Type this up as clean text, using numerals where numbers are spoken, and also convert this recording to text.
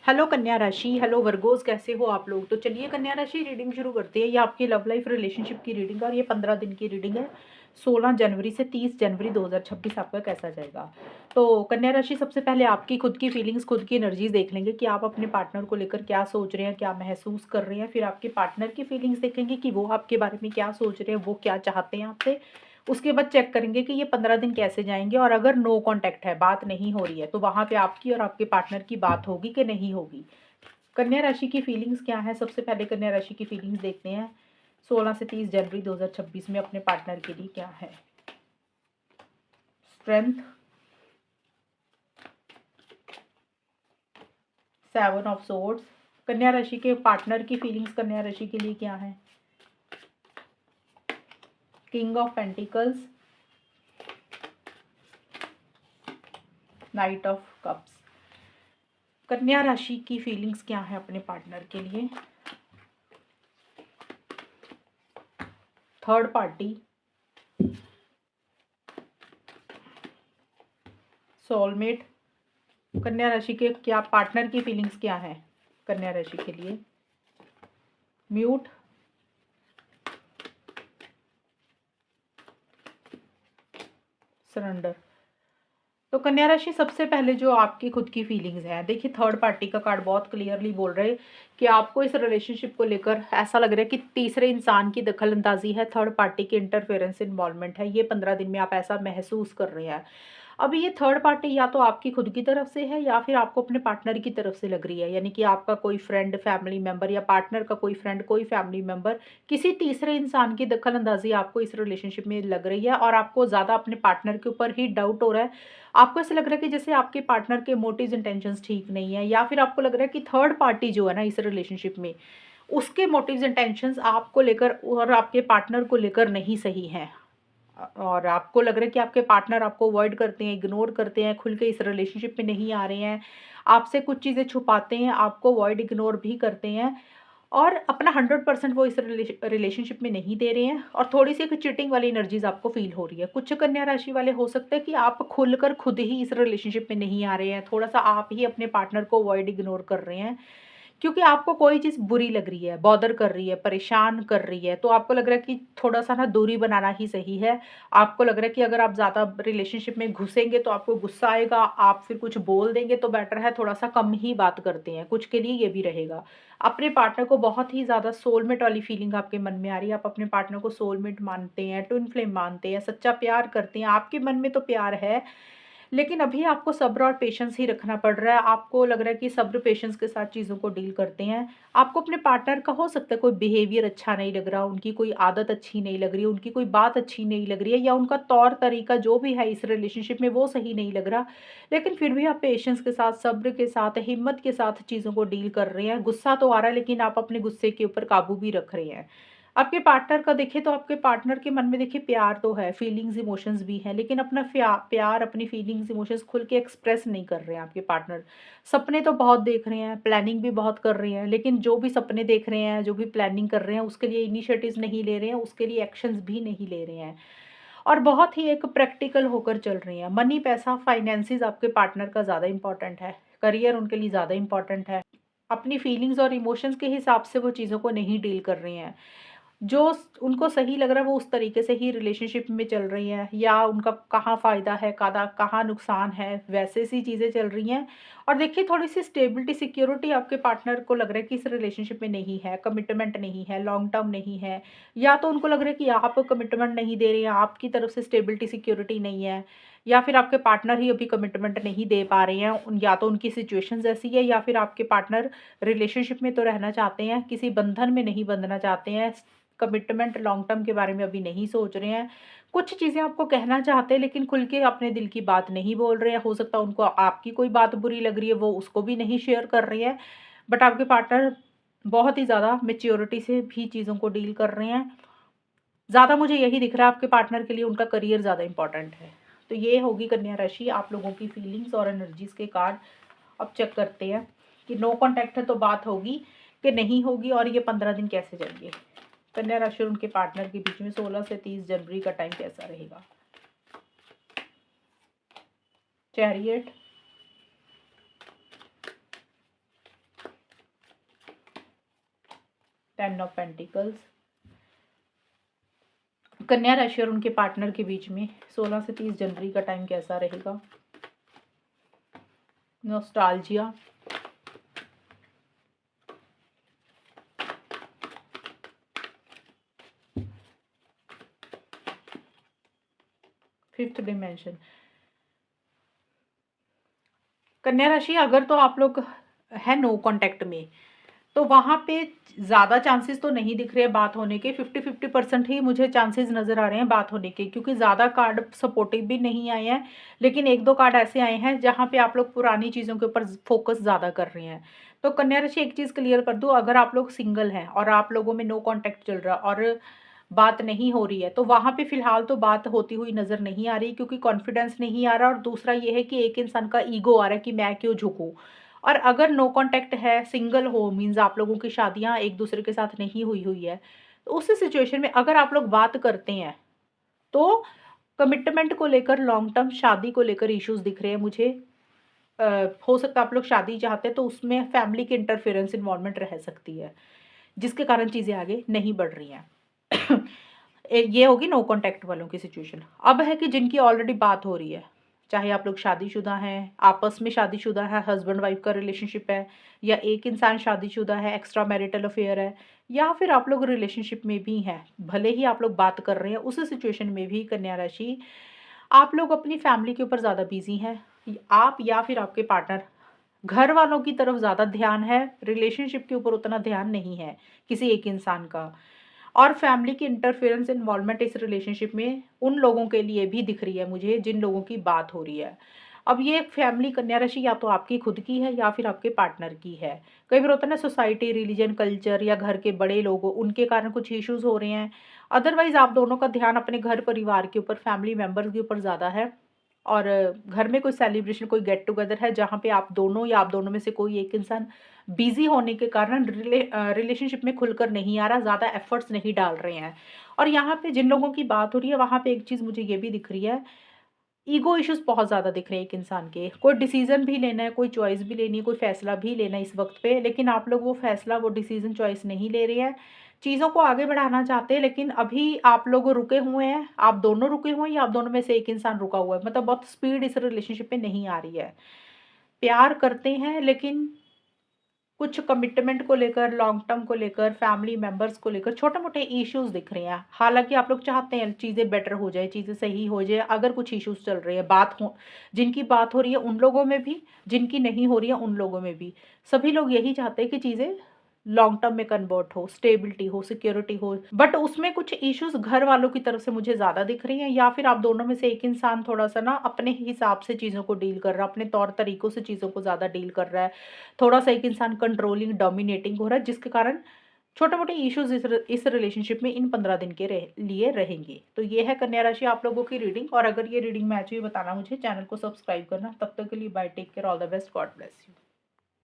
Hello कन्या राशि, hello Virgo's, कैसे हो आप लोग। तो चलिए कन्या राशि रीडिंग शुरू करते हैं। ये आपकी लव लाइफ रिलेशनशिप की रीडिंग है और ये 15 दिन की रीडिंग है। 16 जनवरी से 30 जनवरी 2026 आपका कैसा जाएगा। तो कन्या राशि, सबसे पहले आपकी खुद की फीलिंग्स, खुद की एनर्जीज देख लेंगे कि आप अपने पार्टनर को लेकर क्या सोच रहे हैं, क्या महसूस कर रहे हैं। फिर आपके पार्टनर की फीलिंग्स देखेंगे कि वो आपके बारे में क्या सोच रहे हैं, वो क्या चाहते हैं आपसे। उसके बाद चेक करेंगे कि ये 15 दिन कैसे जाएंगे, और अगर नो कांटेक्ट है, बात नहीं हो रही है, तो वहां पे आपकी और आपके पार्टनर की बात होगी कि नहीं होगी। कन्या राशि की फीलिंग्स क्या है, सबसे पहले कन्या राशि की फीलिंग्स देखते हैं 16 से 30 जनवरी 2026 में अपने पार्टनर के लिए क्या है। Strength, 7 of swords. कन्या राशि के पार्टनर की फीलिंग्स कन्या राशि के लिए क्या है। King of pentacles, night of cups. कन्या राशि की फीलिंग्स क्या है अपने पार्टनर के लिए। Third party, soulmate. कन्या राशि के क्या पार्टनर की फीलिंग्स क्या है कन्या राशि के लिए। Mute, surrender. तो कन्या राशि, सबसे पहले जो आपकी खुद की फीलिंग्स हैं, देखिए थर्ड पार्टी का कार्ड बहुत क्लियरली बोल रहे हैं कि आपको इस रिलेशनशिप को लेकर ऐसा लग रहा है कि तीसरे इंसान की दखल अंदाजी है, थर्ड पार्टी की इंटरफेरेंस इन्वॉल्वमेंट है। ये 15 दिन में आप ऐसा महसूस कर रहे हैं। अभी ये थर्ड पार्टी या तो आपकी खुद की तरफ से है या फिर आपको अपने पार्टनर की तरफ से लग रही है, यानी कि आपका कोई फ्रेंड, फैमिली मेंबर, या पार्टनर का कोई फ्रेंड, कोई फैमिली मेंबर, किसी तीसरे इंसान की दखल अंदाजी आपको इस रिलेशनशिप में लग रही है और आपको ज़्यादा अपने पार्टनर के ऊपर ही डाउट हो रहा है। आपको ऐसा लग रहा है कि जैसे आपके पार्टनर के मोटिव्स इंटेंशंस ठीक नहीं है, या फिर आपको लग रहा है कि थर्ड पार्टी जो है ना इस रिलेशनशिप में, उसके मोटिव्स इंटेंशंस आपको लेकर और आपके पार्टनर को लेकर नहीं सही हैं। और आपको लग रहा है कि आपके पार्टनर आपको अवॉइड करते हैं, इग्नोर करते हैं, खुल के इस रिलेशनशिप में नहीं आ रहे हैं, आपसे कुछ चीज़ें छुपाते हैं, आपको अवॉइड इग्नोर भी करते हैं, और अपना 100% वो इस रिलेशनशिप में नहीं दे रहे हैं। और थोड़ी सी एक चीटिंग वाली एनर्जीज आपको फील हो रही है। कुछ कन्या राशि वाले हो सकता है कि आप खुलकर खुद ही इस रिलेशनशिप में नहीं आ रहे हैं, थोड़ा सा आप ही अपने पार्टनर को अवॉइड इग्नोर कर रहे हैं, क्योंकि आपको कोई चीज़ बुरी लग रही है, बॉदर कर रही है, परेशान कर रही है, तो आपको लग रहा है कि थोड़ा-सा ना दूरी बनाना ही सही है। आपको लग रहा है कि अगर आप ज़्यादा रिलेशनशिप में घुसेंगे तो आपको गुस्सा आएगा, आप फिर कुछ बोल देंगे, तो बेटर है थोड़ा-सा कम ही बात करते हैं, कुछ के लिए ये भी रहेगा। अपने पार्टनर को बहुत ही ज़्यादा सोलमेट वाली फीलिंग आपके मन में आ रही है, आप अपने पार्टनर को सोलमेट मानते हैं, ट्विन फ्लेम मानते हैं, सच्चा प्यार करते हैं, आपके मन में तो प्यार है, लेकिन अभी आपको सब्र और पेशेंस ही रखना पड़ रहा है। आपको लग रहा है कि सब्र पेशेंस के साथ चीज़ों को डील करते हैं। आपको अपने पार्टनर का हो सकता है कोई बिहेवियर अच्छा नहीं लग रहा, उनकी कोई आदत अच्छी नहीं लग रही है, उनकी कोई बात अच्छी नहीं लग रही है, या उनका तौर तरीका जो भी है इस रिलेशनशिप में वो सही नहीं लग रहा। लेकिन फिर भी आप पेशेंस के साथ, सब्र के साथ, हिम्मत के साथ चीज़ों को डील कर रहे हैं। गुस्सा तो आ रहा है, लेकिन आप अपने गुस्से के ऊपर काबू भी रख रहे हैं। आपके पार्टनर का देखें तो आपके पार्टनर के मन में देखिए प्यार तो है, फीलिंग्स, इमोशंस भी हैं, लेकिन अपना प्यार, अपनी फीलिंग्स, इमोशंस खुल के एक्सप्रेस नहीं कर रहे हैं आपके पार्टनर। सपने तो बहुत देख रहे हैं, प्लानिंग भी बहुत कर रहे हैं, लेकिन जो भी सपने देख रहे हैं, जो भी प्लानिंग कर रहे हैं, उसके लिए इनिशिएटिव्स नहीं ले रहे हैं, उसके लिए एक्शंस भी नहीं ले रहे हैं, और बहुत ही एक प्रैक्टिकल होकर चल रहे हैं। मनी, पैसा, फाइनेंसेस आपके पार्टनर का ज़्यादा इंपॉर्टेंट है, करियर उनके लिए ज़्यादा इंपॉर्टेंट है। अपनी फीलिंग्स और इमोशंस के हिसाब से वो चीज़ों को नहीं डील कर रहे हैं। जो उनको सही लग रहा है वो उस तरीके से ही रिलेशनशिप में चल रही हैं, या उनका कहाँ फ़ायदा है, कदा कहाँ नुकसान है, वैसे सी चीज़ें चल रही हैं। और देखिए थोड़ी सी स्टेबिलिटी, सिक्योरिटी आपके पार्टनर को लग रहा है कि इस रिलेशनशिप में नहीं है, कमिटमेंट नहीं है, लॉन्ग टर्म नहीं है, या तो उनको लग रहा है कि आप कमिटमेंट नहीं दे रहे हैं, आपकी तरफ से स्टेबिलिटी, सिक्योरिटी नहीं है, या फिर आपके पार्टनर ही अभी कमिटमेंट नहीं दे पा रहे हैं। या तो उनकी सिचुएशंस ऐसी है, या फिर आपके पार्टनर रिलेशनशिप में तो रहना चाहते हैं, किसी बंधन में नहीं बंधना चाहते हैं, कमिटमेंट लॉन्ग टर्म के बारे में अभी नहीं सोच रहे हैं। कुछ चीज़ें आपको कहना चाहते हैं, लेकिन खुल के अपने दिल की बात नहीं बोल रहे हैं। हो सकता है उनको आपकी कोई बात बुरी लग रही है, वो उसको भी नहीं शेयर कर रहे हैं। बट आपके पार्टनर बहुत ही ज़्यादा मैच्योरिटी से भी चीज़ों को डील कर रहे हैं। ज़्यादा मुझे यही दिख रहा है आपके पार्टनर के लिए उनका करियर ज़्यादा इंपॉर्टेंट है। तो ये होगी कन्या राशि आप लोगों की फीलिंग्स और एनर्जीज़ के कार्ड। अब चेक करते हैं कि नो कॉन्टैक्ट है तो बात होगी कि नहीं होगी, और ये 15 दिन कैसे जाएंगे। कन्या राशि और उनके पार्टनर के बीच में 16 से 30 जनवरी का टाइम कैसा रहेगा। Chariot, 10 of pentacles. कन्या राशि और उनके पार्टनर के बीच में 16 से 30 जनवरी का टाइम कैसा रहेगा? Nostalgia, fifth dimension. कन्या राशि, अगर तो आप लोग है नो कांटेक्ट में, तो वहाँ पे ज़्यादा चांसेस तो नहीं दिख रहे हैं बात होने के। 50-50% ही मुझे चांसेस नज़र आ रहे हैं बात होने के, क्योंकि ज़्यादा कार्ड सपोर्टिव भी नहीं आए हैं, लेकिन एक दो कार्ड ऐसे आए हैं जहाँ पे आप लोग पुरानी चीज़ों के ऊपर फोकस ज़्यादा कर रहे हैं। तो कन्या राशि, एक चीज़ क्लियर कर दूँ, अगर आप लोग सिंगल हैं और आप लोगों में नो कॉन्टैक्ट चल रहा और बात नहीं हो रही है, तो वहाँ पे फ़िलहाल तो बात होती हुई नज़र नहीं आ रही, क्योंकि कॉन्फिडेंस नहीं आ रहा। और दूसरा ये है कि एक इंसान का ईगो आ रहा है कि मैं क्यों झुकूँ। और अगर नो कॉन्टैक्ट है, सिंगल हो, मीन्स आप लोगों की शादियाँ एक दूसरे के साथ नहीं हुई हुई है, तो उस सिचुएशन में अगर आप लोग बात करते हैं, तो कमिटमेंट को लेकर, लॉन्ग टर्म शादी को लेकर इश्यूज दिख रहे हैं मुझे। हो सकता है आप लोग शादी चाहते हैं, तो उसमें फैमिली की इंटरफेरेंस इन्वॉल्वमेंट रह सकती है, जिसके कारण चीज़ें आगे नहीं बढ़ रही हैं। ये होगी नो कॉन्टैक्ट वालों की सिचुएशन। अब है कि जिनकी ऑलरेडी बात हो रही है, चाहे आप लोग शादीशुदा हैं, आपस में शादीशुदा है, हस्बैंड वाइफ का रिलेशनशिप है, या एक इंसान शादीशुदा है, एक्स्ट्रा मैरिटल अफेयर है, या फिर आप लोग रिलेशनशिप में भी हैं, भले ही आप लोग बात कर रहे हैं, उस सिचुएशन में भी कन्या राशि, आप लोग अपनी फैमिली के ऊपर ज़्यादा बिजी हैं। आप या फिर आपके पार्टनर, घर वालों की तरफ ज़्यादा ध्यान है, रिलेशनशिप के ऊपर उतना ध्यान नहीं है किसी एक इंसान का। और फैमिली की इंटरफेरेंस इन्वॉल्वमेंट इस रिलेशनशिप में उन लोगों के लिए भी दिख रही है मुझे, जिन लोगों की बात हो रही है। अब ये फैमिली कन्या राशि या तो आपकी खुद की है या फिर आपके पार्टनर की है। कई बार होता है ना, सोसाइटी, रिलीजन, कल्चर या घर के बड़े लोग, उनके कारण कुछ इश्यूज हो रहे हैं। अदरवाइज आप दोनों का ध्यान अपने घर परिवार के ऊपर, फैमिली मेंबर्स के ऊपर ज़्यादा है। और घर में कोई सेलिब्रेशन, कोई गेट टुगेदर है, जहाँ पे आप दोनों या आप दोनों में से कोई एक इंसान बिजी होने के कारण रिलेशनशिप में खुलकर नहीं आ रहा, ज़्यादा एफर्ट्स नहीं डाल रहे हैं। और यहाँ पे जिन लोगों की बात हो रही है, वहाँ पे एक चीज़ मुझे ये भी दिख रही है, ईगो इश्यूज बहुत ज़्यादा दिख रहे हैं एक इंसान के। कोई डिसीजन भी लेना है, कोई चॉइस भी लेनी है, कोई फैसला भी लेना है इस वक्त पे, लेकिन आप लोग वो फैसला, वो डिसीजन, चॉइस नहीं ले रहे हैं। चीज़ों को आगे बढ़ाना चाहते हैं, लेकिन अभी आप लोग रुके हुए हैं। आप दोनों रुके हुए हैं या आप दोनों में से एक इंसान रुका हुआ है, मतलब बहुत स्पीड इस रिलेशनशिप में नहीं आ रही है। प्यार करते हैं, लेकिन कुछ कमिटमेंट को लेकर, लॉन्ग टर्म को लेकर, फैमिली मेंबर्स को लेकर छोटे-मोटे इश्यूज दिख रहे हैं। हालाँकि आप लोग चाहते हैं चीज़ें बेटर हो जाए, चीज़ें सही हो जाए, अगर कुछ इश्यूज चल रहे हैं, बात हो, जिनकी बात हो रही है उन लोगों में भी, जिनकी नहीं हो रही है उन लोगों में भी। सभी लोग यही चाहते हैं कि चीज़ें लॉन्ग टर्म में कन्वर्ट हो, स्टेबिलिटी हो, सिक्योरिटी हो। बट उसमें कुछ इश्यूज घर वालों की तरफ से मुझे ज़्यादा दिख रही हैं, या फिर आप दोनों में से एक इंसान थोड़ा-सा ना अपने हिसाब से चीज़ों को डील कर रहा है, अपने तौर तरीकों से चीज़ों को ज़्यादा डील कर रहा है। थोड़ा-सा एक इंसान कंट्रोलिंग, डोमिनेटिंग हो रहा है, जिसके कारण छोटे-मोटे इश्यूज़ इस रिलेशनशिप में इन 15 दिन के लिए रहेंगे। तो ये है कन्या राशि आप लोगों की रीडिंग, और अगर ये रीडिंग मैच हुई, बताना मुझे, चैनल को सब्सक्राइब करना। तब तक के लिए bye, take care, all the best, God bless you.